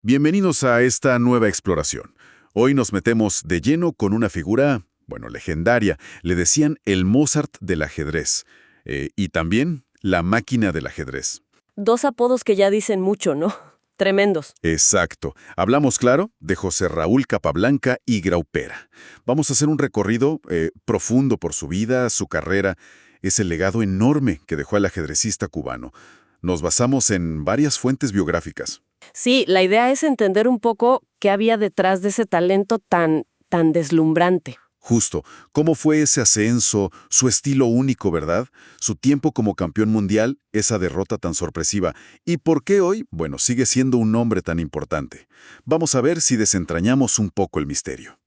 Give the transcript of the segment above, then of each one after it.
Bienvenidos a esta nueva exploración. Hoy nos metemos de lleno con una figura, legendaria. Le decían el Mozart del ajedrez. Y también la máquina del ajedrez. Dos apodos que ya dicen mucho, ¿no? Tremendos. Exacto. Hablamos, claro, de José Raúl Capablanca y Graupera. Vamos a hacer un recorrido profundo por su vida, su carrera, ese legado enorme que dejó el ajedrecista cubano. Nos basamos en varias fuentes biográficas. Sí, la idea es entender un poco qué había detrás de ese talento tan deslumbrante. Justo, cómo fue ese ascenso, su estilo único, ¿verdad? Su tiempo como campeón mundial, esa derrota tan sorpresiva. ¿Y por qué hoy? Sigue siendo un hombre tan importante. Vamos a ver si desentrañamos un poco el misterio.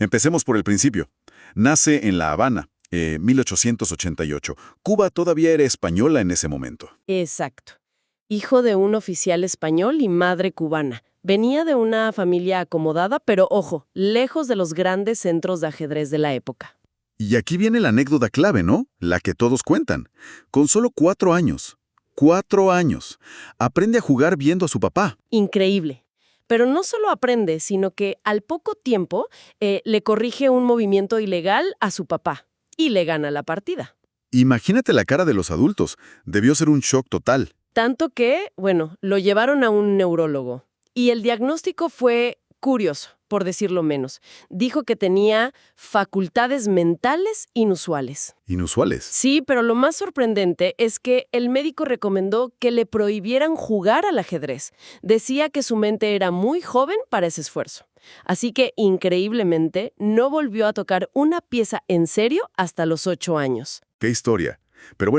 Empecemos por el principio. Nace en La Habana, 1888. Cuba todavía era española en ese momento. Exacto. Hijo de un oficial español y madre cubana. Venía de una familia acomodada, pero ojo, lejos de los grandes centros de ajedrez de la época. Y aquí viene la anécdota clave, ¿no? La que todos cuentan. Con solo 4 años. 4 años. Aprende a jugar viendo a su papá. Increíble. Pero no solo aprende, sino que al poco tiempo le corrige un movimiento ilegal a su papá y le gana la partida. Imagínate la cara de los adultos. Debió ser un shock total. Tanto que, lo llevaron a un neurólogo. Y el diagnóstico fue curioso, por decirlo menos. Dijo que tenía facultades mentales inusuales. ¿Inusuales? Sí, pero lo más sorprendente es que el médico recomendó que le prohibieran jugar al ajedrez. Decía que su mente era muy joven para ese esfuerzo. Así que, increíblemente, no volvió a tocar una pieza en serio hasta los 8 años. ¡Qué historia! Pero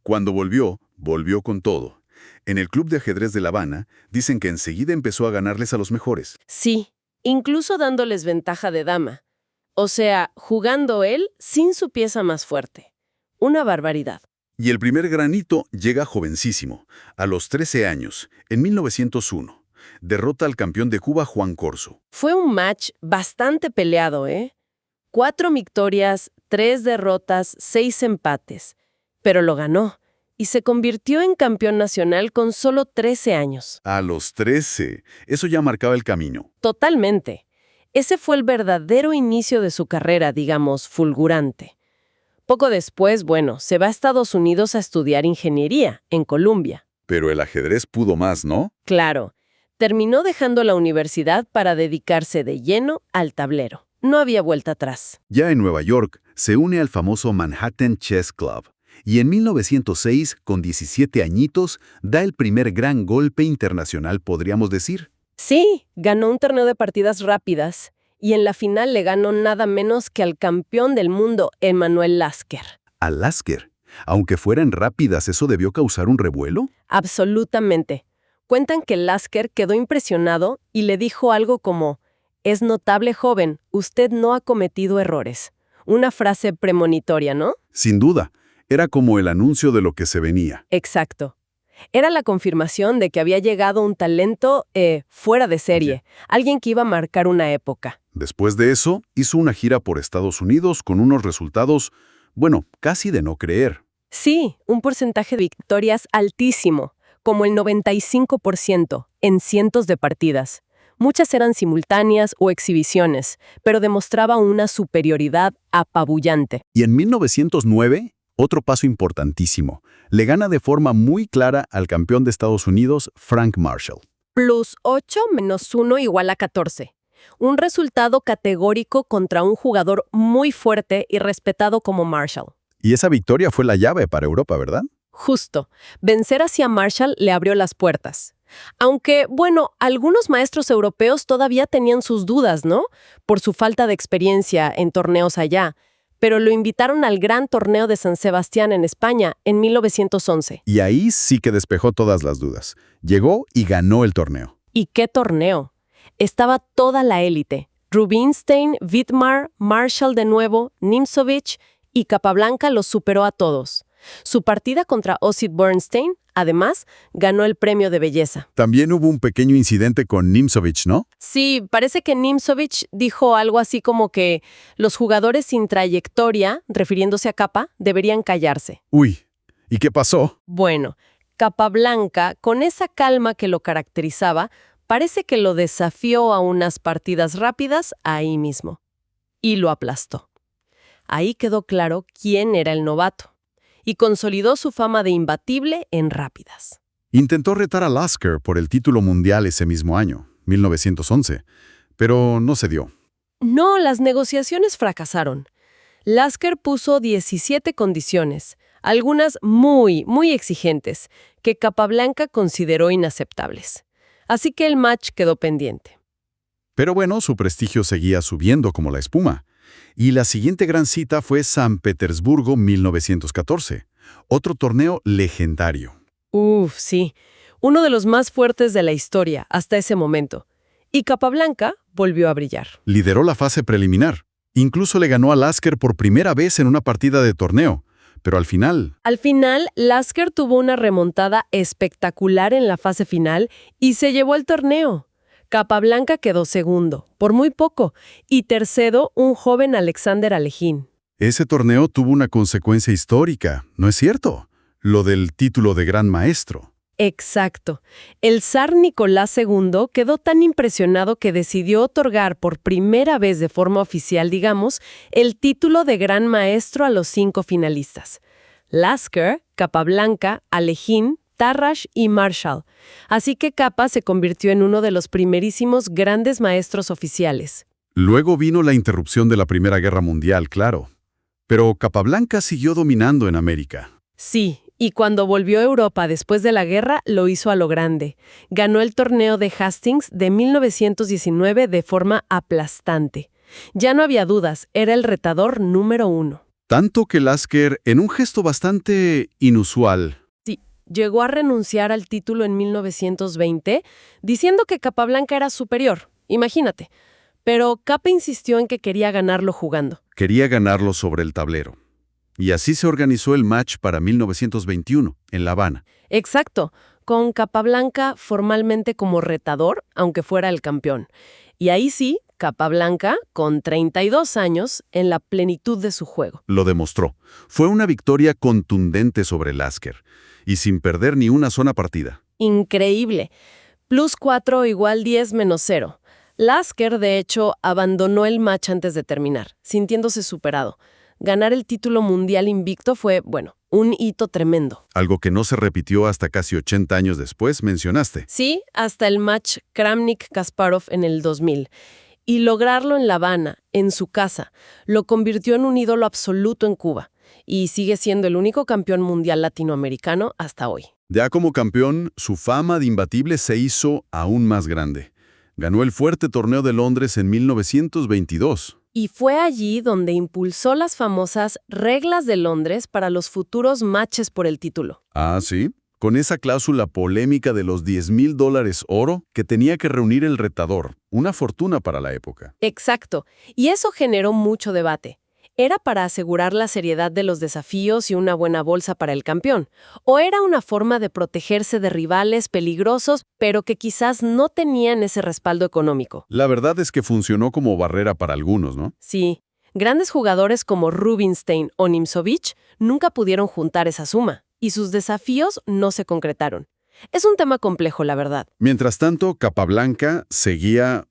cuando volvió con todo. En el Club de Ajedrez de La Habana, dicen que enseguida empezó a ganarles a los mejores. Sí, incluso dándoles ventaja de dama. O sea, jugando él sin su pieza más fuerte. Una barbaridad. Y el primer granito llega jovencísimo, a los 13 años, en 1901. Derrota al campeón de Cuba, Juan Corso. Fue un match bastante peleado, ¿eh? 4 victorias, 3 derrotas, 6 empates. Pero lo ganó. Y se convirtió en campeón nacional con solo 13 años. A los 13. Eso ya marcaba el camino. Totalmente. Ese fue el verdadero inicio de su carrera, digamos, fulgurante. Poco después, se va a Estados Unidos a estudiar ingeniería, en Columbia. Pero el ajedrez pudo más, ¿no? Claro. Terminó dejando la universidad para dedicarse de lleno al tablero. No había vuelta atrás. Ya en Nueva York, se une al famoso Manhattan Chess Club. Y en 1906, con 17 añitos, da el primer gran golpe internacional, podríamos decir. Sí, ganó un torneo de partidas rápidas y en la final le ganó nada menos que al campeón del mundo, Emanuel Lasker. ¿A Lasker? Aunque fueran rápidas, ¿eso debió causar un revuelo? Absolutamente. Cuentan que Lasker quedó impresionado y le dijo algo como: «Es notable, joven, usted no ha cometido errores». Una frase premonitoria, ¿no? Sin duda. Era como el anuncio de lo que se venía. Exacto. Era la confirmación de que había llegado un talento fuera de serie, alguien que iba a marcar una época. Después de eso, hizo una gira por Estados Unidos con unos resultados, casi de no creer. Sí, un porcentaje de victorias altísimo, como el 95%, en cientos de partidas. Muchas eran simultáneas o exhibiciones, pero demostraba una superioridad apabullante. Y en 1909... otro paso importantísimo. Le gana de forma muy clara al campeón de Estados Unidos, Frank Marshall. +8 - 1 = 14. Un resultado categórico contra un jugador muy fuerte y respetado como Marshall. Y esa victoria fue la llave para Europa, ¿verdad? Justo. Vencer hacia Marshall le abrió las puertas. Aunque, algunos maestros europeos todavía tenían sus dudas, ¿no? Por su falta de experiencia en torneos allá. Pero lo invitaron al Gran Torneo de San Sebastián en España en 1911. Y ahí sí que despejó todas las dudas. Llegó y ganó el torneo. ¿Y qué torneo? Estaba toda la élite. Rubinstein, Vidmar, Marshall de nuevo, Nimzovich y Capablanca los superó a todos. Su partida contra Ossip Bernstein, además, ganó el premio de belleza. También hubo un pequeño incidente con Nimzovich, ¿no? Sí, parece que Nimzovich dijo algo así como que los jugadores sin trayectoria, refiriéndose a Capa, deberían callarse. Uy, ¿y qué pasó? Capablanca, con esa calma que lo caracterizaba, Parece que lo desafió a unas partidas rápidas ahí mismo. Y lo aplastó. Ahí quedó claro quién era el novato. Y consolidó su fama de imbatible en rápidas. Intentó retar a Lasker por el título mundial ese mismo año, 1911, pero no se dio. No, las negociaciones fracasaron. Lasker puso 17 condiciones, algunas muy, muy exigentes, que Capablanca consideró inaceptables. Así que el match quedó pendiente. Pero bueno, su prestigio seguía subiendo como la espuma. Y la siguiente gran cita fue San Petersburgo 1914, otro torneo legendario. Sí, uno de los más fuertes de la historia hasta ese momento. Y Capablanca volvió a brillar. Lideró la fase preliminar. Incluso le ganó a Lasker por primera vez en una partida de torneo. Pero al final... Lasker tuvo una remontada espectacular en la fase final y se llevó el torneo. Capablanca quedó segundo, por muy poco, y tercero un joven Alexander Alekhine. Ese torneo tuvo una consecuencia histórica, ¿no es cierto? Lo del título de Gran Maestro. Exacto. El zar Nicolás II quedó tan impresionado que decidió otorgar por primera vez de forma oficial, digamos, el título de Gran Maestro a los 5 finalistas. Lasker, Capablanca, Alekhine, Tarrasch y Marshall. Así que Capa se convirtió en uno de los primerísimos grandes maestros oficiales. Luego vino la interrupción de la Primera Guerra Mundial, claro. Pero Capablanca siguió dominando en América. Sí, y cuando volvió a Europa después de la guerra, lo hizo a lo grande. Ganó el torneo de Hastings de 1919 de forma aplastante. Ya no había dudas, era el retador número 1. Tanto que Lasker, en un gesto bastante inusual, llegó a renunciar al título en 1920, diciendo que Capablanca era superior, imagínate. Pero Capa insistió en que quería ganarlo jugando. quería ganarlo sobre el tablero. Y así se organizó el match para 1921, en La Habana. Exacto, con Capablanca formalmente como retador, aunque fuera el campeón. Y ahí sí, Capablanca, con 32 años, en la plenitud de su juego. Lo demostró. Fue una victoria contundente sobre Lasker, y sin perder ni una sola partida. Increíble. +4 = 10 - 0. Lasker, de hecho, abandonó el match antes de terminar, sintiéndose superado. Ganar el título mundial invicto fue, un hito tremendo. Algo que no se repitió hasta casi 80 años después, mencionaste. Sí, hasta el match Kramnik-Kasparov en el 2000. Y lograrlo en La Habana, en su casa, lo convirtió en un ídolo absoluto en Cuba. Y sigue siendo el único campeón mundial latinoamericano hasta hoy. Ya como campeón, su fama de imbatible se hizo aún más grande. Ganó el fuerte torneo de Londres en 1922. Y fue allí donde impulsó las famosas reglas de Londres para los futuros matches por el título. Ah, ¿sí? Con esa cláusula polémica de los $10,000 oro que tenía que reunir el retador, una fortuna para la época. Exacto, y eso generó mucho debate. ¿Era para asegurar la seriedad de los desafíos y una buena bolsa para el campeón? ¿O era una forma de protegerse de rivales peligrosos, pero que quizás no tenían ese respaldo económico? La verdad es que funcionó como barrera para algunos, ¿no? Sí, grandes jugadores como Rubinstein o Nimzovich nunca pudieron juntar esa suma, y sus desafíos no se concretaron. Es un tema complejo, la verdad. Mientras tanto, Capablanca seguía,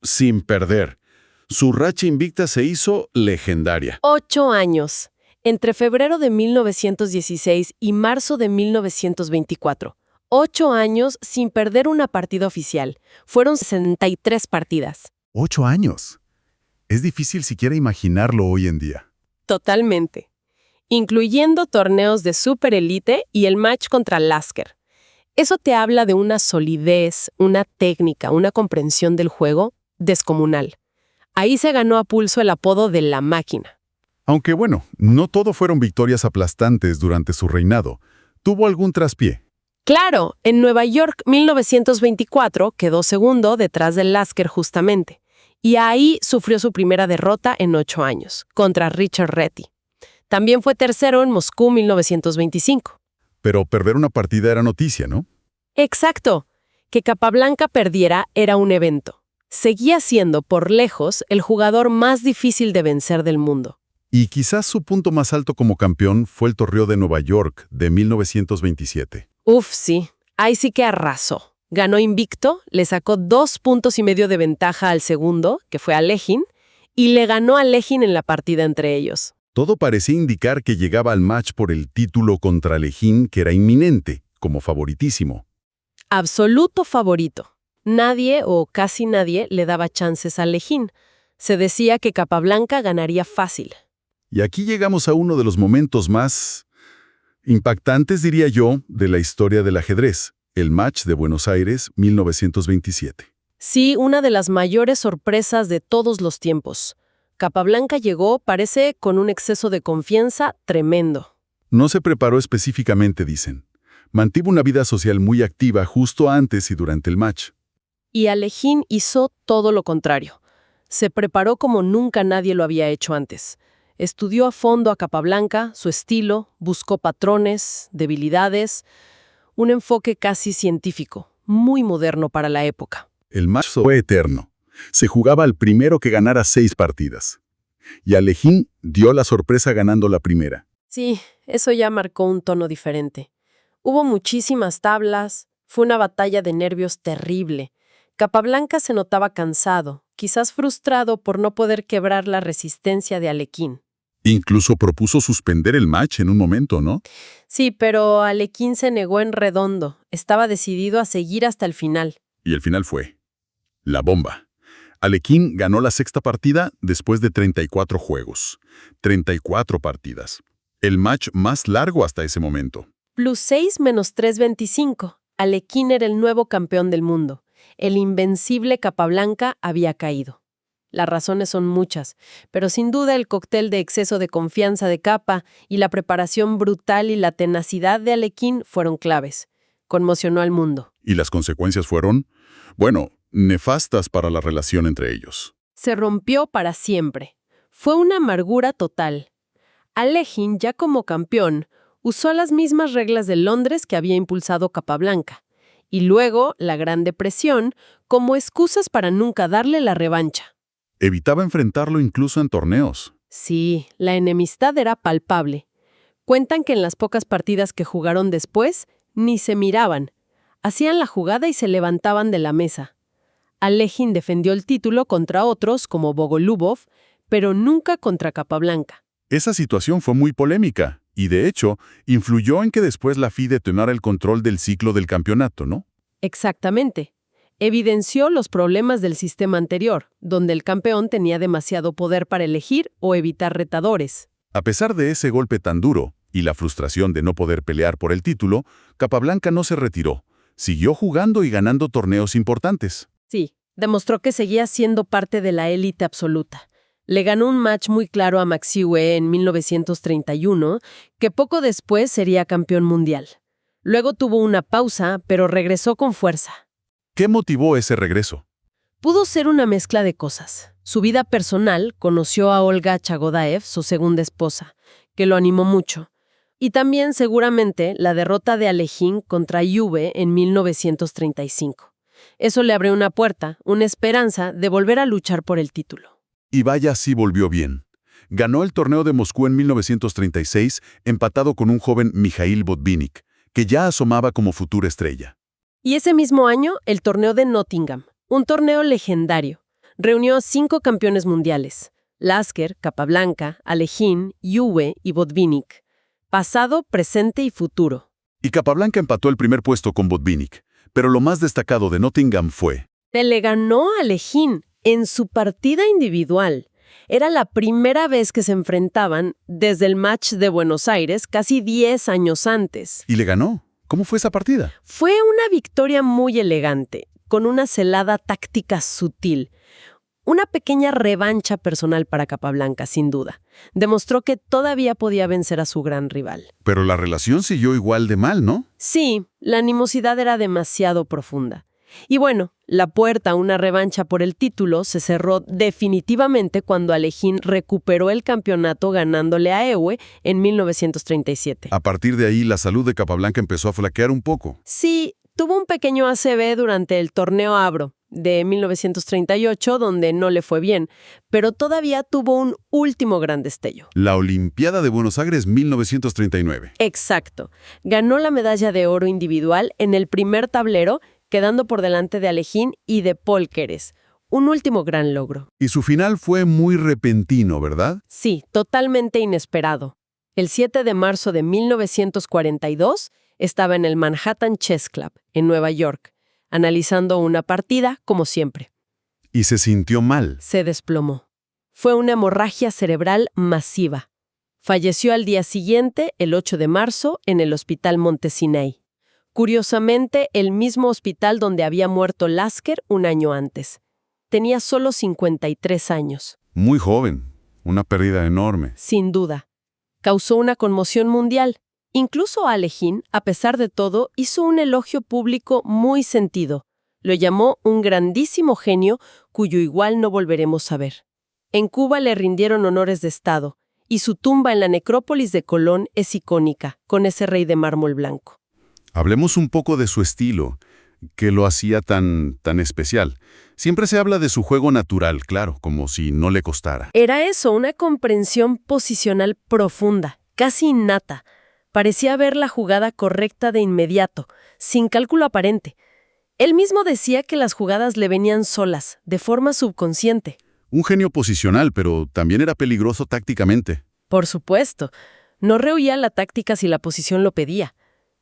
sin perder. Su racha invicta se hizo legendaria. 8 años. Entre febrero de 1916 y marzo de 1924. 8 años sin perder una partida oficial. Fueron 63 partidas. 8 años. Es difícil siquiera imaginarlo hoy en día. Totalmente. Incluyendo torneos de superélite y el match contra Lasker. Eso te habla de una solidez, una técnica, una comprensión del juego descomunal. Ahí se ganó a pulso el apodo de la máquina. Aunque no todo fueron victorias aplastantes durante su reinado. Tuvo algún traspié. Claro, en Nueva York 1924 quedó segundo detrás de Lasker justamente. Y ahí sufrió su primera derrota en 8 años, contra Richard Reti. También fue tercero en Moscú 1925. Pero perder una partida era noticia, ¿no? Exacto. Que Capablanca perdiera era un evento. Seguía siendo, por lejos, el jugador más difícil de vencer del mundo. Y quizás su punto más alto como campeón fue el torneo de Nueva York de 1927. Sí. Ahí sí que arrasó. Ganó invicto, le sacó 2,5 puntos de ventaja al segundo, que fue Alekhine, y le ganó a Alekhine en la partida entre ellos. Todo parecía indicar que llegaba al match por el título contra Alekhine, que era inminente, como favoritísimo. Absoluto favorito. Nadie o casi nadie le daba chances a Alekhine. Se decía que Capablanca ganaría fácil. Y aquí llegamos a uno de los momentos más impactantes, diría yo, de la historia del ajedrez, el match de Buenos Aires, 1927. Sí, una de las mayores sorpresas de todos los tiempos. Capablanca llegó, parece, con un exceso de confianza tremendo. No se preparó específicamente, dicen. Mantuvo una vida social muy activa justo antes y durante el match. Y Alekhine hizo todo lo contrario. Se preparó como nunca nadie lo había hecho antes. Estudió a fondo a Capablanca, su estilo, buscó patrones, debilidades, un enfoque casi científico, muy moderno para la época. El match fue eterno. Se jugaba al primero que ganara 6 partidas. Y Alekhine dio la sorpresa ganando la primera. Sí, eso ya marcó un tono diferente. Hubo muchísimas tablas, fue una batalla de nervios terrible. Capablanca se notaba cansado, quizás frustrado por no poder quebrar la resistencia de Alekhine. Incluso propuso suspender el match en un momento, ¿no? Sí, pero Alekhine se negó en redondo. Estaba decidido a seguir hasta el final. Y el final fue la bomba. Alekhine ganó la 6ª partida después de 34 juegos. 34 partidas. El match más largo hasta ese momento. +6 menos 3,25. Alekhine era el nuevo campeón del mundo. El invencible Capablanca había caído. Las razones son muchas, pero sin duda el cóctel de exceso de confianza de Capa y la preparación brutal y la tenacidad de Alekhine fueron claves. Conmocionó al mundo. Y las consecuencias fueron, bueno, nefastas para la relación entre ellos. Se rompió para siempre. Fue una amargura total. Alekhine, ya como campeón, usó las mismas reglas de Londres que había impulsado Capablanca, y luego la Gran Depresión como excusas para nunca darle la revancha. Evitaba enfrentarlo incluso en torneos. Sí, la enemistad era palpable. Cuentan que en las pocas partidas que jugaron después, ni se miraban. Hacían la jugada y se levantaban de la mesa. Alekhine defendió el título contra otros, como Bogolubov, pero nunca contra Capablanca. Esa situación fue muy polémica y, de hecho, influyó en que después la FIDE tomara el control del ciclo del campeonato, ¿no? Exactamente. Evidenció los problemas del sistema anterior, donde el campeón tenía demasiado poder para elegir o evitar retadores. A pesar de ese golpe tan duro y la frustración de no poder pelear por el título, Capablanca no se retiró. Siguió jugando y ganando torneos importantes. Sí, demostró que seguía siendo parte de la élite absoluta. Le ganó un match muy claro a Maxiue en 1931, que poco después sería campeón mundial. Luego tuvo una pausa, pero regresó con fuerza. ¿Qué motivó ese regreso? Pudo ser una mezcla de cosas. Su vida personal, conoció a Olga Chagodaev, su segunda esposa, que lo animó mucho. Y también, seguramente, la derrota de Alekhine contra Juve en 1935. Eso le abrió una puerta, una esperanza de volver a luchar por el título. Y vaya si volvió bien. Ganó el torneo de Moscú en 1936, empatado con un joven Mikhail Botvinnik, que ya asomaba como futura estrella. Y ese mismo año, el torneo de Nottingham, un torneo legendario. Reunió a 5 campeones mundiales: Lasker, Capablanca, Alekhine, Juve y Botvinnik. Pasado, presente y futuro. Y Capablanca empató el primer puesto con Botvinnik, pero lo más destacado de Nottingham fue... Le ganó a Alekhine en su partida individual. Era la primera vez que se enfrentaban desde el match de Buenos Aires, casi 10 años antes. ¿Y le ganó? ¿Cómo fue esa partida? Fue una victoria muy elegante, con una celada táctica sutil. Una pequeña revancha personal para Capablanca, sin duda. Demostró que todavía podía vencer a su gran rival. Pero la relación siguió igual de mal, ¿no? Sí, la animosidad era demasiado profunda. Y bueno, la puerta a una revancha por el título se cerró definitivamente cuando Alekhine recuperó el campeonato ganándole a Ewe en 1937. A partir de ahí, la salud de Capablanca empezó a flaquear un poco. Sí, tuvo un pequeño ACV durante el torneo Abro de 1938, donde no le fue bien, pero todavía tuvo un último gran destello. La Olimpiada de Buenos Aires 1939. Exacto. Ganó la medalla de oro individual en el primer tablero, quedando por delante de Alekhine y de Paul Keres. Un último gran logro. Y su final fue muy repentino, ¿verdad? Sí, totalmente inesperado. El 7 de marzo de 1942 estaba en el Manhattan Chess Club, en Nueva York, analizando una partida como siempre. Y se sintió mal. Se desplomó. Fue una hemorragia cerebral masiva. Falleció al día siguiente, el 8 de marzo, en el Hospital Montesinos. Curiosamente, el mismo hospital donde había muerto Lasker un año antes. Tenía solo 53 años. Muy joven. Una pérdida enorme. Sin duda. Causó una conmoción mundial. Incluso Alekhine, a pesar de todo, hizo un elogio público muy sentido. Lo llamó un grandísimo genio cuyo igual no volveremos a ver. En Cuba le rindieron honores de Estado, y su tumba en la necrópolis de Colón es icónica, con ese rey de mármol blanco. Hablemos un poco de su estilo, que lo hacía tan especial. Siempre se habla de su juego natural, claro, como si no le costara. Era eso, una comprensión posicional profunda, casi innata. Parecía ver la jugada correcta de inmediato, sin cálculo aparente. Él mismo decía que las jugadas le venían solas, de forma subconsciente. Un genio posicional, pero también era peligroso tácticamente. Por supuesto. No rehuía la táctica si la posición lo pedía.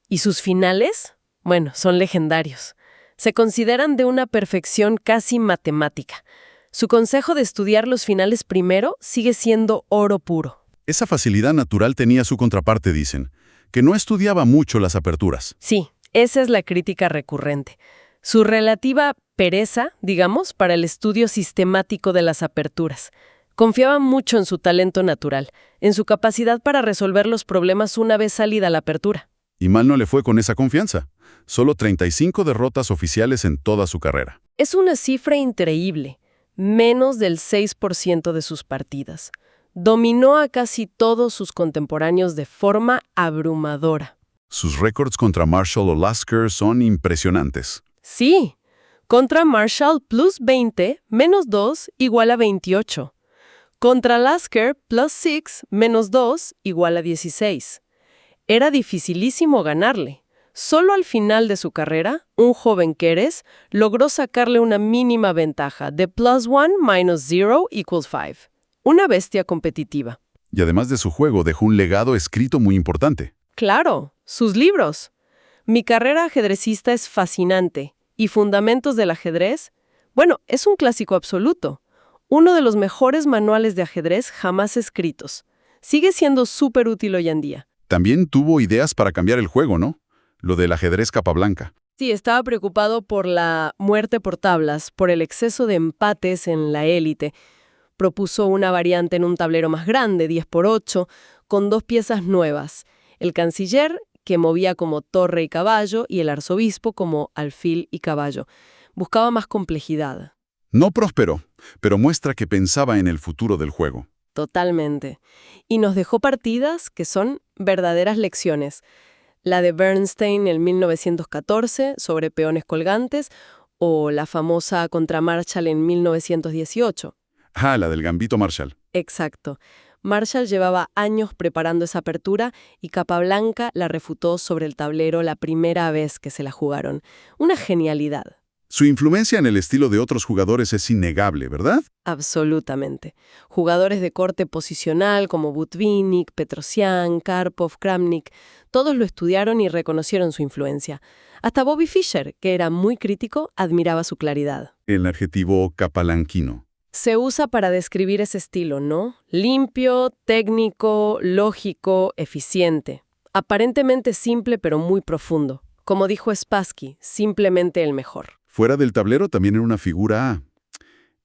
¿Y sus finales? Bueno, son legendarios. Se consideran de una perfección casi matemática. Su consejo de estudiar los finales primero sigue siendo oro puro. Esa facilidad natural tenía su contraparte, dicen, que no estudiaba mucho las aperturas. Sí, esa es la crítica recurrente. Su relativa pereza, digamos, para el estudio sistemático de las aperturas. Confiaba mucho en su talento natural, en su capacidad para resolver los problemas una vez salida la apertura. Y mal no le fue con esa confianza. Solo 35 derrotas oficiales en toda su carrera. Es una cifra increíble, menos del 6% de sus partidas. Dominó a casi todos sus contemporáneos de forma abrumadora. Sus récords contra Marshall o Lasker son impresionantes. Sí, contra Marshall plus 20, menos 2 igual a 28. Contra Lasker plus 6, menos 2 igual a 16. Era dificilísimo ganarle. Solo al final de su carrera, un joven Keres logró sacarle una mínima ventaja de plus 1 minus 0 equals 5. Una bestia competitiva. Y además de su juego, dejó un legado escrito muy importante. Claro, sus libros. Mi carrera ajedrecista es fascinante. ¿Y Fundamentos del ajedrez? Bueno, es un clásico absoluto. Uno de los mejores manuales de ajedrez jamás escritos. Sigue siendo súper útil hoy en día. También tuvo ideas para cambiar el juego, ¿no? Lo del ajedrez capa blanca. Sí, estaba preocupado por la muerte por tablas, por el exceso de empates en la élite. Propuso una variante en un tablero más grande, 10×8, con 2 piezas nuevas. El canciller, que movía como torre y caballo, y el arzobispo como alfil y caballo. Buscaba más complejidad. No prosperó, pero muestra que pensaba en el futuro del juego. Totalmente. Y nos dejó partidas que son verdaderas lecciones. La de Bernstein en 1914 sobre peones colgantes o la famosa contra Marshall en 1918. Ah, la del Gambito Marshall. Exacto. Marshall llevaba años preparando esa apertura y Capablanca la refutó sobre el tablero la primera vez que se la jugaron. Una genialidad. Su influencia en el estilo de otros jugadores es innegable, ¿verdad? Absolutamente. Jugadores de corte posicional como Butvinnik, Petrosian, Karpov, Kramnik, todos lo estudiaron y reconocieron su influencia. Hasta Bobby Fischer, que era muy crítico, admiraba su claridad. El adjetivo capalanquino. Se usa para describir ese estilo, ¿no? Limpio, técnico, lógico, eficiente. Aparentemente simple pero muy profundo. Como dijo Spassky, simplemente el mejor. Fuera del tablero también era una figura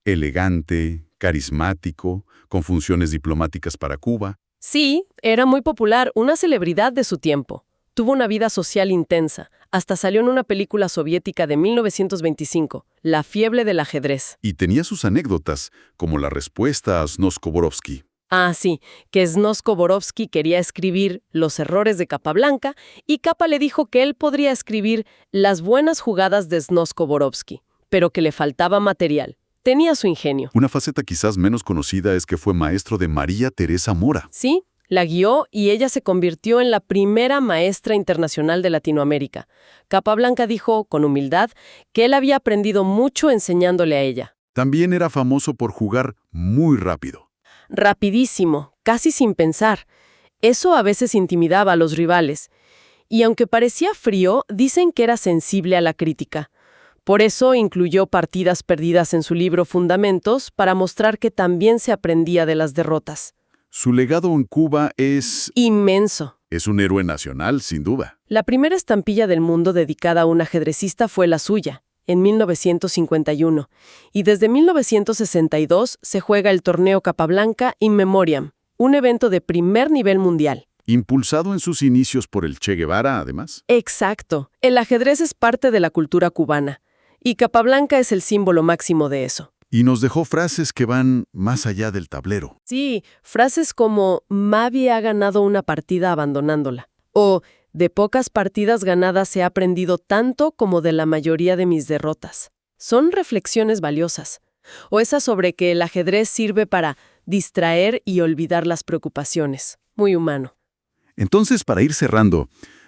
elegante, carismático, con funciones diplomáticas para Cuba. Sí, era muy popular, una celebridad de su tiempo. Tuvo una vida social intensa. Hasta salió en una película soviética de 1925, La fiebre del ajedrez. Y tenía sus anécdotas, como la respuesta a Snoskoborovsky. Ah, sí, que Snoskoborovsky quería escribir Los errores de Capablanca y Capa le dijo que él podría escribir Las buenas jugadas de Snoskoborovsky, pero que le faltaba material. Tenía su ingenio. Una faceta quizás menos conocida es que fue maestro de María Teresa Mora. Sí, La guió y ella se convirtió en la primera maestra internacional de Latinoamérica. Capablanca dijo, con humildad, que él había aprendido mucho enseñándole a ella. También era famoso por jugar muy rápido. Rapidísimo, casi sin pensar. Eso a veces intimidaba a los rivales. Y aunque parecía frío, dicen que era sensible a la crítica. Por eso incluyó partidas perdidas en su libro Fundamentos para mostrar que también se aprendía de las derrotas. Su legado en Cuba es Inmenso. un héroe nacional, sin duda. La primera estampilla del mundo dedicada a un ajedrecista fue la suya, en 1951, y desde 1962 se juega el torneo Capablanca In Memoriam, un evento de primer nivel mundial. Impulsado en sus inicios por el Che Guevara, además. Exacto. El ajedrez es parte de la cultura cubana, y Capablanca es el símbolo máximo de eso. Y nos dejó frases que van más allá del tablero. Sí, frases como Mavi ha ganado una partida abandonándola, o de pocas partidas ganadas he aprendido tanto como de la mayoría de mis derrotas. Son reflexiones valiosas. O esa sobre que el ajedrez sirve para distraer y olvidar las preocupaciones. Muy humano. Entonces, para ir cerrando,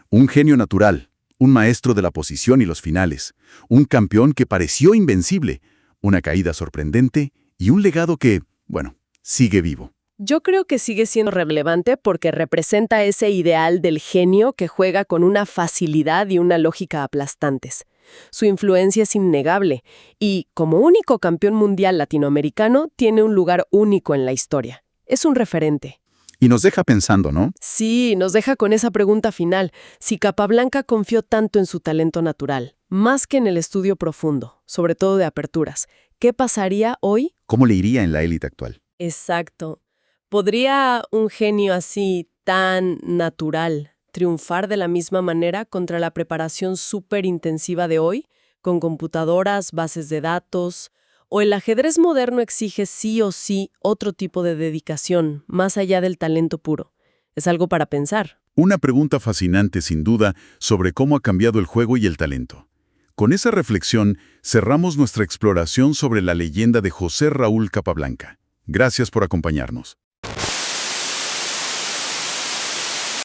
un genio natural, un maestro de la posición y los finales, un campeón que pareció invencible, una caída sorprendente y un legado que, bueno, sigue vivo. Yo creo que sigue siendo relevante porque representa ese ideal del genio que juega con una facilidad y una lógica aplastantes. Su influencia es innegable y, como único campeón mundial latinoamericano, tiene un lugar único en la historia. Es un referente. Y nos deja pensando, ¿no? Sí, nos deja con esa pregunta final. Si Capablanca confió tanto en su talento natural, más que en el estudio profundo, sobre todo de aperturas, ¿qué pasaría hoy? ¿Cómo le iría en la élite actual? Exacto. ¿Podría un genio así, tan natural, triunfar de la misma manera contra la preparación súper intensiva de hoy, con computadoras, bases de datos? ¿O el ajedrez moderno exige sí o sí otro tipo de dedicación, más allá del talento puro? Es algo para pensar. Una pregunta fascinante, sin duda, sobre cómo ha cambiado el juego y el talento. Con esa reflexión, cerramos nuestra exploración sobre la leyenda de José Raúl Capablanca. Gracias por acompañarnos.